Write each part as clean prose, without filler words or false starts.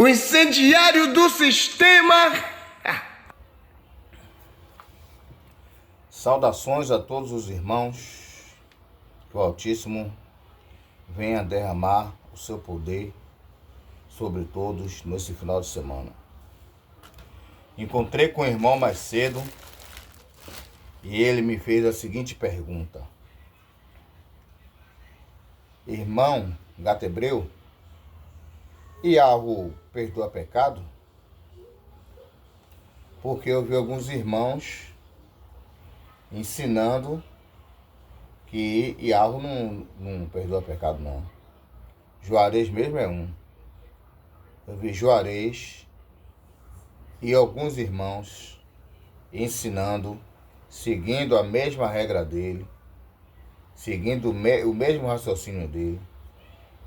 O incendiário do sistema. Saudações a todos os irmãos, que o Altíssimo venha derramar o seu poder sobre todos nesse final de semana. Encontrei com o irmão mais cedo e ele me fez a seguinte pergunta: irmão gato hebreu, Iahu perdoa pecado? Porque eu vi alguns irmãos ensinando que Iahu não perdoa pecado, não. Juarez mesmo é um. Eu vi Juarez e alguns irmãos ensinando, seguindo a mesma regra dele, seguindo o mesmo raciocínio dele,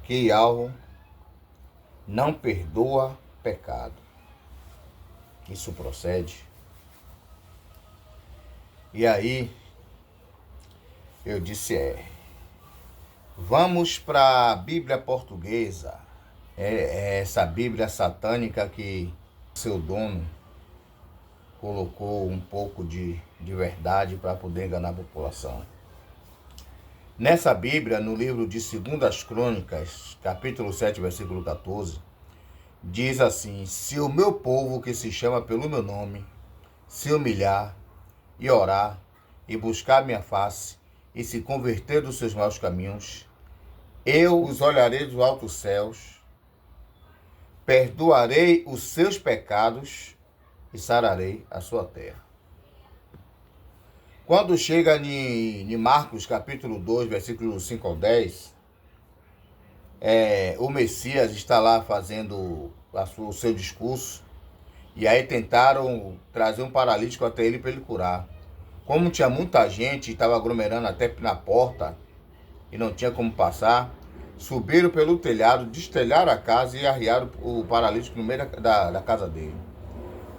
que Iahu não perdoa pecado. Isso procede? E aí, eu disse, vamos para a Bíblia portuguesa, essa Bíblia satânica que seu dono colocou um pouco de verdade para poder enganar a população. Nessa Bíblia, no livro de 2 Crônicas, capítulo 7, versículo 14, diz assim: se o meu povo que se chama pelo meu nome se humilhar e orar e buscar minha face e se converter dos seus maus caminhos, eu os olharei dos altos céus, perdoarei os seus pecados e sararei a sua terra. Quando chega em Marcos capítulo 2, versículo 5 ao 10, o Messias está lá fazendo o seu discurso, e aí tentaram trazer um paralítico até ele para ele curar. Como tinha muita gente e estava aglomerando até na porta e não tinha como passar, subiram pelo telhado, destelharam a casa e arriaram o paralítico no meio da casa dele.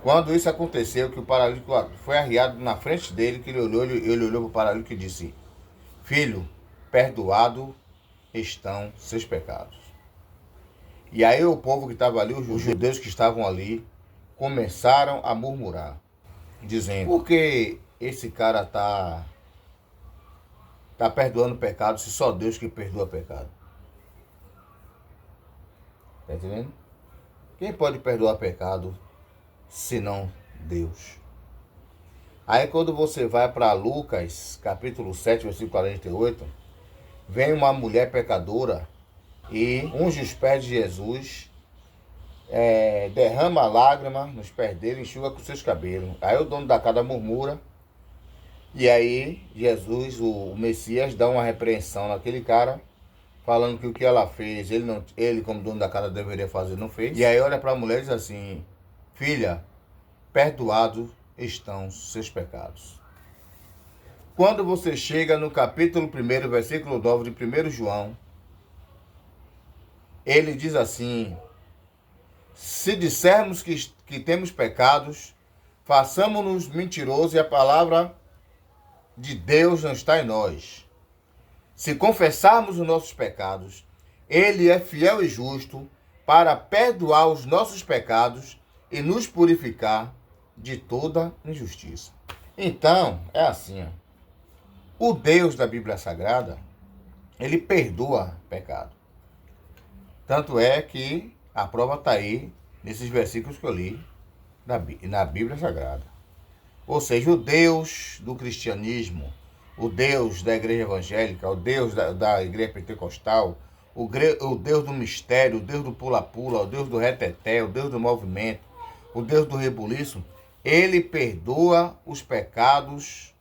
Quando isso aconteceu, que o paralítico foi arriado na frente dele, que ele olhou para o paralítico e disse: filho, perdoado estão seus pecados. E aí o povo que estava ali, os judeus que estavam ali, começaram a murmurar, dizendo: por que esse cara tá perdoando pecado se só Deus que perdoa pecado? Tá entendendo? Quem pode perdoar pecado senão Deus? Aí quando você vai para Lucas, capítulo 7, versículo 48, vem uma mulher pecadora e unge os pés de Jesus, derrama lágrima nos pés dele, enxuga com seus cabelos. Aí o dono da casa murmura, e aí Jesus, o Messias, dá uma repreensão naquele cara, falando que o que ela fez, ele como dono da casa deveria fazer, não fez. E aí olha para a mulher e diz assim: filha, perdoados estão seus pecados. Quando você chega no capítulo 1, versículo 9 de 1 João, ele diz assim: se dissermos que temos pecados, façamo-nos mentirosos e a palavra de Deus não está em nós. Se confessarmos os nossos pecados, ele é fiel e justo para perdoar os nossos pecados e nos purificar de toda injustiça. Então, é assim, o Deus da Bíblia Sagrada, ele perdoa pecado. Tanto é que a prova está aí nesses versículos que eu li na Bíblia Sagrada. Ou seja, o Deus do cristianismo, o Deus da igreja evangélica, o Deus da igreja pentecostal, o Deus do mistério, o Deus do pula-pula, o Deus do reteté, o Deus do movimento, o Deus do rebuliço, ele perdoa os pecados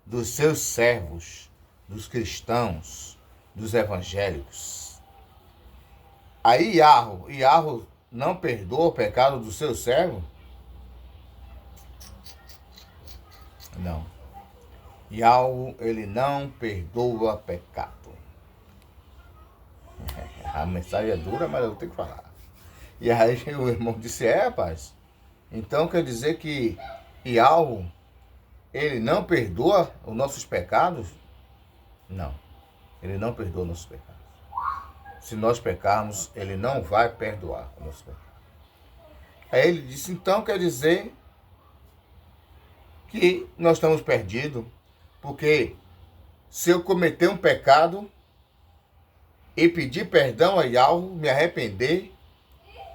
dos seus servos, dos cristãos, dos evangélicos. Aí Iahu não perdoa o pecado do seu servo? Não. Iahu, ele não perdoa pecado. A mensagem é dura, mas eu vou ter que falar. E aí o irmão disse: rapaz, então quer dizer que Iahu, ele não perdoa os nossos pecados? Não, ele não perdoa os nossos pecados. Se nós pecarmos, ele não vai perdoar os nossos pecados. Aí ele disse, então quer dizer que nós estamos perdidos, porque se eu cometer um pecado e pedir perdão a Yahweh, me arrepender,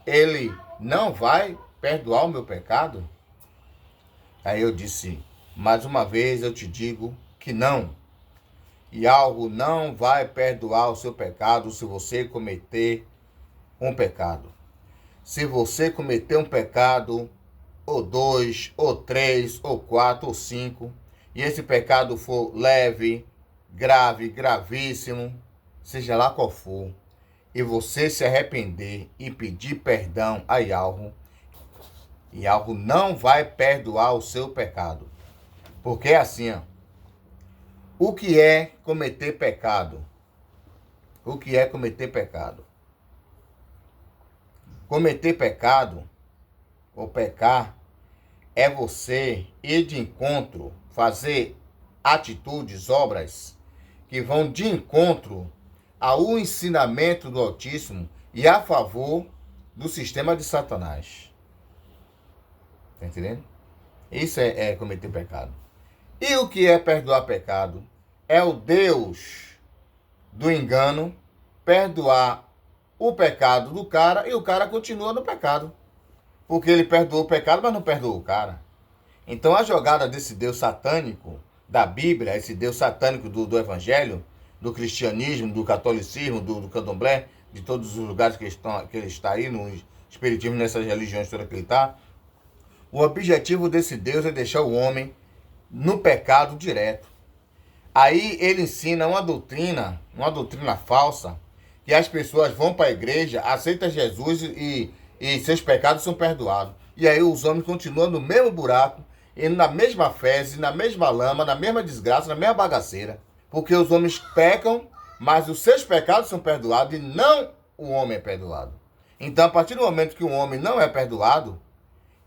ele não vai perdoar o meu pecado? Aí eu disse, mais uma vez eu te digo que não. Yahweh não vai perdoar o seu pecado se você cometer um pecado. Se você cometer um pecado, ou 2, ou 3, ou 4, ou 5, e esse pecado for leve, grave, gravíssimo, seja lá qual for, e você se arrepender e pedir perdão a Yahweh, Yahweh não vai perdoar o seu pecado. Porque é assim, ó. O que é cometer pecado? O que é cometer pecado? Cometer pecado, ou pecar, é você ir de encontro, fazer atitudes, obras que vão de encontro ao ensinamento do Altíssimo e a favor do sistema de Satanás. Tá entendendo? Isso é cometer pecado. E o que é perdoar pecado? É o Deus do engano perdoar o pecado do cara e o cara continua no pecado. Porque ele perdoou o pecado, mas não perdoou o cara. Então a jogada desse Deus satânico da Bíblia, esse Deus satânico do Evangelho, do cristianismo, do catolicismo, do candomblé, de todos os lugares que ele está aí, no espiritismo, nessas religiões todas que ele está, o objetivo desse Deus é deixar o homem no pecado direto. Aí ele ensina uma doutrina falsa, que as pessoas vão para a igreja, aceitam Jesus e seus pecados são perdoados. E aí os homens continuam no mesmo buraco, indo na mesma fezes, na mesma lama, na mesma desgraça, na mesma bagaceira. Porque os homens pecam, mas os seus pecados são perdoados e não o homem é perdoado. Então, a partir do momento que o homem não é perdoado,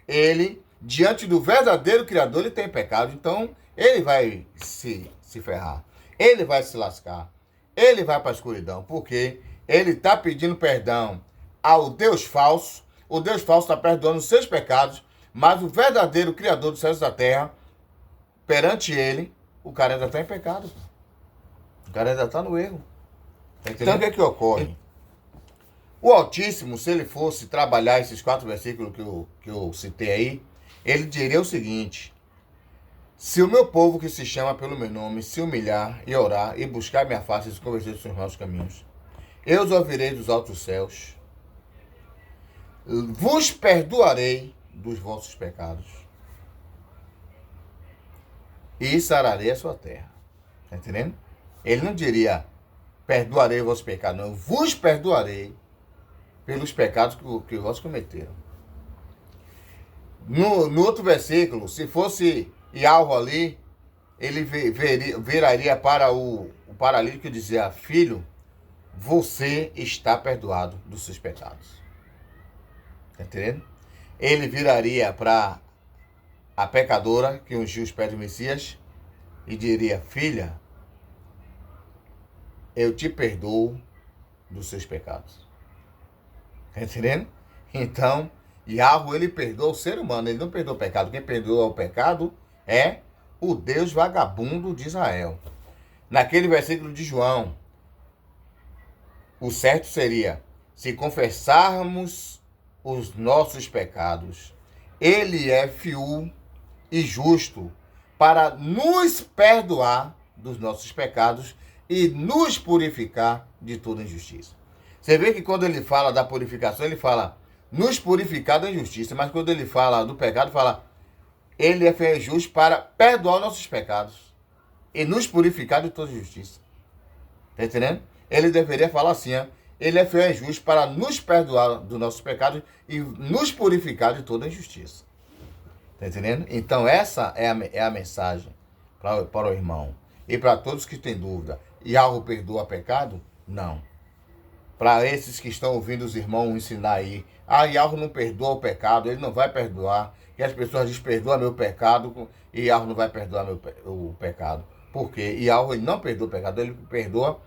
ele, diante do verdadeiro Criador, ele tem pecado. Então, ele vai se ferrar. Ele vai se lascar. Ele vai para a escuridão. Porque ele está pedindo perdão ao Deus falso. O Deus falso está perdoando os seus pecados. Mas o verdadeiro Criador dos céus e da terra, perante ele, o cara ainda está em pecado. O cara ainda está no erro. Então, o que é que ocorre? O Altíssimo, se ele fosse trabalhar esses 4 versículos que eu citei aí, ele diria o seguinte: se o meu povo que se chama pelo meu nome se humilhar e orar e buscar minha face e se converter dos seus maus caminhos, eu os ouvirei dos altos céus, vos perdoarei dos vossos pecados e sararei a sua terra. Tá entendendo? Ele não diria perdoarei os vossos pecados, não. Eu vos perdoarei pelos pecados que vós cometeram. No outro versículo, se fosse Yahweh ali, ele viraria para o paralítico e dizia: filho, você está perdoado dos seus pecados. Tá entendendo? Ele viraria para a pecadora que ungiu os pés do Messias e diria: filha, eu te perdoo dos seus pecados. Tá entendendo? Então, Yahweh, ele perdoa o ser humano, ele não perdoa o pecado. Quem perdoa o pecado é o Deus vagabundo de Israel. Naquele versículo de João, o certo seria: se confessarmos os nossos pecados, ele é fiel e justo para nos perdoar dos nossos pecados e nos purificar de toda injustiça. Você vê que quando ele fala da purificação, ele fala nos purificar da injustiça, mas quando ele fala do pecado, fala ele é fiel e justo para perdoar os nossos pecados e nos purificar de toda injustiça. Tá entendendo? Ele deveria falar assim, ó: ele é fiel e justo para nos perdoar dos nossos pecados e nos purificar de toda injustiça. Tá entendendo? Então essa é a mensagem para o irmão. E para todos que têm dúvida: Yahweh perdoa pecado? Não. Para esses que estão ouvindo os irmãos ensinar aí: Yahweh não perdoa o pecado, ele não vai perdoar. E as pessoas dizem: perdoa meu pecado, e Yahweh não vai perdoar o pecado. Por quê? Yahweh não perdoa o pecado, ele perdoa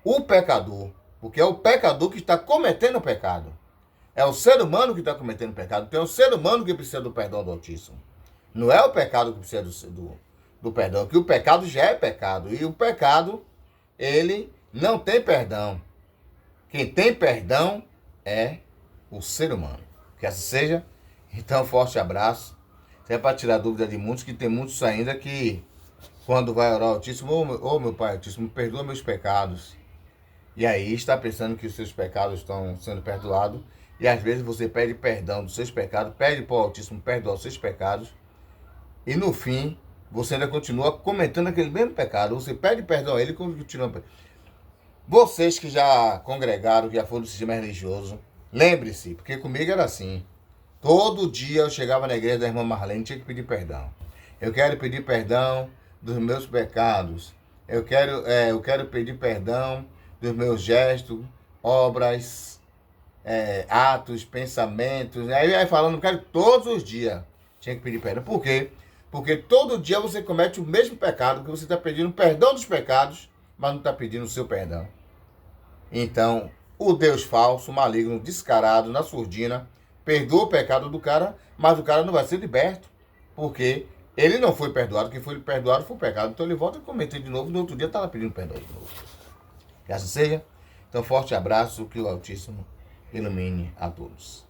o pecador. Porque é o pecador que está cometendo o pecado. É o ser humano que está cometendo pecado. Então é o ser humano que precisa do perdão do Altíssimo. Não é o pecado que precisa do perdão, que o pecado já é pecado. E o pecado, ele não tem perdão. Quem tem perdão é o ser humano. Que assim seja. Então, forte abraço. Isso é para tirar dúvida de muitos, que tem muitos ainda que, quando vai orar ao Altíssimo, meu Pai Altíssimo, perdoa meus pecados. E aí está pensando que os seus pecados estão sendo perdoados. E às vezes você pede perdão dos seus pecados, pede para o Altíssimo perdoar os seus pecados. E no fim, você ainda continua cometendo aquele mesmo pecado. Você pede perdão a ele e continua. Vocês que já congregaram, que já foram do sistema religioso, lembre-se, porque comigo era assim. Todo dia eu chegava na igreja da irmã Marlene e tinha que pedir perdão. Eu quero pedir perdão dos meus pecados. Eu quero pedir perdão dos meus gestos, obras, atos, pensamentos. Aí eu ia falando, eu quero todos os dias. Tinha que pedir perdão. Por quê? Porque todo dia você comete o mesmo pecado, que você está pedindo perdão dos pecados, mas não está pedindo o seu perdão. Então, o Deus falso, maligno, descarado, na surdina, perdoa o pecado do cara, mas o cara não vai ser liberto, porque ele não foi perdoado. Quem foi perdoado foi o pecado. Então ele volta a cometer de novo, no outro dia está lá pedindo perdão de novo. Que assim seja. Então, forte abraço, que o Altíssimo ilumine a todos.